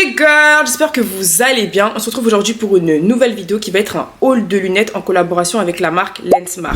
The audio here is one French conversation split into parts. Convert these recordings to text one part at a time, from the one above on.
les girls, j'espère que vous allez bien. On se retrouve aujourd'hui pour une nouvelle vidéo qui va être un haul de lunettes en collaboration avec la marque Lensmart.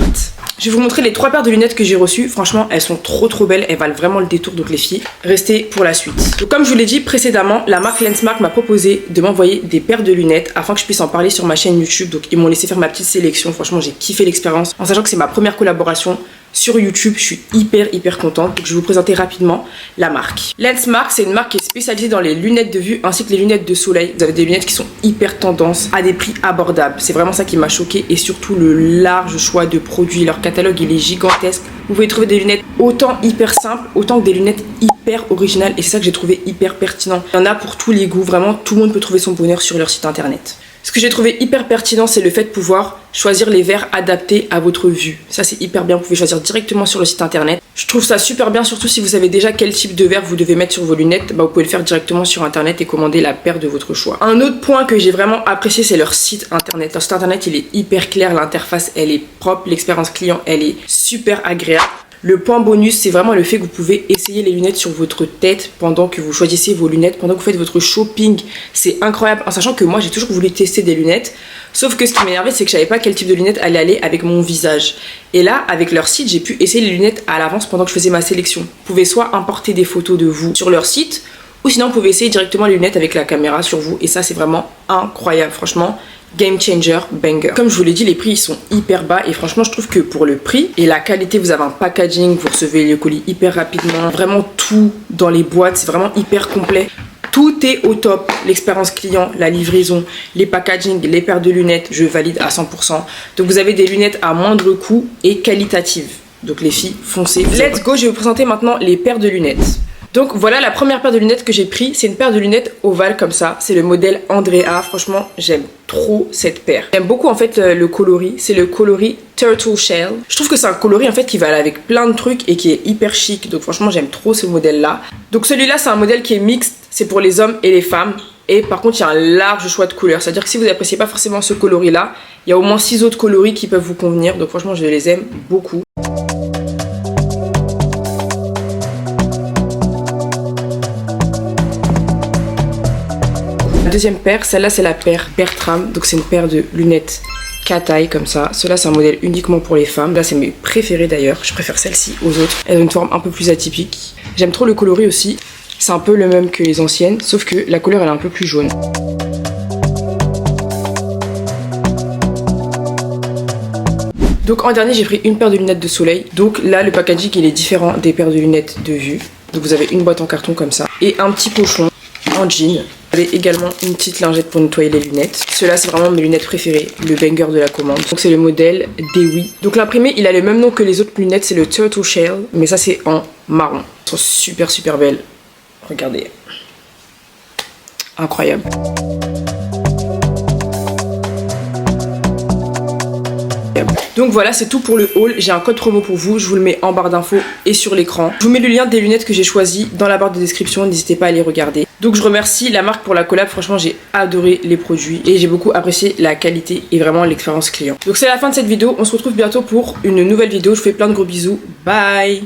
Je vais vous montrer les 3 paires de lunettes que j'ai reçues. Franchement, elles sont trop belles, elles valent vraiment le détour, donc les filles, restez pour la suite. Donc comme je vous l'ai dit précédemment, la marque Lensmart m'a proposé de m'envoyer des paires de lunettes afin que je puisse en parler sur ma chaîne YouTube. Donc ils m'ont laissé faire ma petite sélection. Franchement, j'ai kiffé l'expérience en sachant que c'est ma première collaboration sur YouTube. Je suis hyper contente. Donc je vais vous présenter rapidement la marque. Lensmart, c'est une marque qui est spécialisée dans les lunettes de vue ainsi que les lunettes de soleil. Vous avez des lunettes qui sont hyper tendance à des prix abordables. C'est vraiment ça qui m'a choqué, et surtout le large choix de produits. Leur catalogue il est gigantesque. Vous pouvez trouver des lunettes autant hyper simples, autant que des lunettes hyper originales, et c'est ça que j'ai trouvé hyper pertinent. Il y en a pour tous les goûts, vraiment tout le monde peut trouver son bonheur sur leur site internet. Ce que j'ai trouvé hyper pertinent, c'est le fait de pouvoir choisir les verres adaptés à votre vue. Ça, c'est hyper bien. Vous pouvez choisir directement sur le site internet. Je trouve ça super bien, surtout si vous savez déjà quel type de verre vous devez mettre sur vos lunettes. Vous pouvez le faire directement sur internet et commander la paire de votre choix. Un autre point que j'ai vraiment apprécié, c'est leur site internet. Leur site internet, il est hyper clair. L'interface, elle est propre. L'expérience client, elle est super agréable. Le point bonus, c'est vraiment le fait que vous pouvez essayer les lunettes sur votre tête pendant que vous choisissez vos lunettes, pendant que vous faites votre shopping. C'est incroyable, en sachant que moi, j'ai toujours voulu tester des lunettes. Sauf que ce qui m'énervait, c'est que je savais pas quel type de lunettes allait aller avec mon visage. Et là, avec leur site, j'ai pu essayer les lunettes à l'avance pendant que je faisais ma sélection. Vous pouvez soit importer des photos de vous sur leur site, ou sinon, vous pouvez essayer directement les lunettes avec la caméra sur vous. Et ça, c'est vraiment incroyable, franchement. Game changer, banger. Comme je vous l'ai dit, les prix ils sont hyper bas, et franchement je trouve que pour le prix et la qualité, vous avez un packaging, vous recevez le colis hyper rapidement, vraiment tout dans les boîtes, c'est vraiment hyper complet. Tout est au top, l'expérience client, la livraison, les packaging, les paires de lunettes, je valide à 100%. Donc vous avez des lunettes à moindre coût et qualitatives. Donc les filles, foncez. Let's go, je vais vous présenter maintenant les paires de lunettes. Donc voilà la première paire de lunettes que j'ai pris, c'est une paire de lunettes ovales comme ça, c'est le modèle Andrea. Franchement j'aime trop cette paire. J'aime beaucoup en fait le coloris, c'est le coloris Turtle Shell. Je trouve que c'est un coloris en fait qui va aller avec plein de trucs et qui est hyper chic, donc franchement j'aime trop ce modèle là. Donc celui-là c'est un modèle qui est mixte, c'est pour les hommes et les femmes. Et par contre il y a un large choix de couleurs, c'est à dire que si vous n'appréciez pas forcément ce coloris là, il y a au moins 6 autres coloris qui peuvent vous convenir, donc franchement je les aime beaucoup. La deuxième paire, celle-là c'est la paire Bertram, donc c'est une paire de lunettes Cat-Eye comme ça. Cela c'est un modèle uniquement pour les femmes. Là c'est mes préférés d'ailleurs, je préfère celle-ci aux autres. Elle a une forme un peu plus atypique. J'aime trop le coloris aussi. C'est un peu le même que les anciennes, sauf que la couleur elle est un peu plus jaune. Donc en dernier j'ai pris une paire de lunettes de soleil. Donc là le packaging il est différent des paires de lunettes de vue. Donc vous avez une boîte en carton comme ça et un petit pochon en jean. Vous avez également une petite lingette pour nettoyer les lunettes. Ceux-là c'est vraiment mes lunettes préférées, le banger de la commande. Donc c'est le modèle Dewi. Donc l'imprimé il a le même nom que les autres lunettes, c'est le Turtle Shell, mais ça c'est en marron. Elles sont super belles. Regardez. Incroyable. Donc voilà, c'est tout pour le haul. J'ai un code promo pour vous, je vous le mets en barre d'infos et sur l'écran. Je vous mets le lien des lunettes que j'ai choisies dans la barre de description, n'hésitez pas à les regarder. Donc je remercie la marque pour la collab, franchement j'ai adoré les produits et j'ai beaucoup apprécié la qualité et vraiment l'expérience client. Donc c'est la fin de cette vidéo, on se retrouve bientôt pour une nouvelle vidéo, je vous fais plein de gros bisous, bye.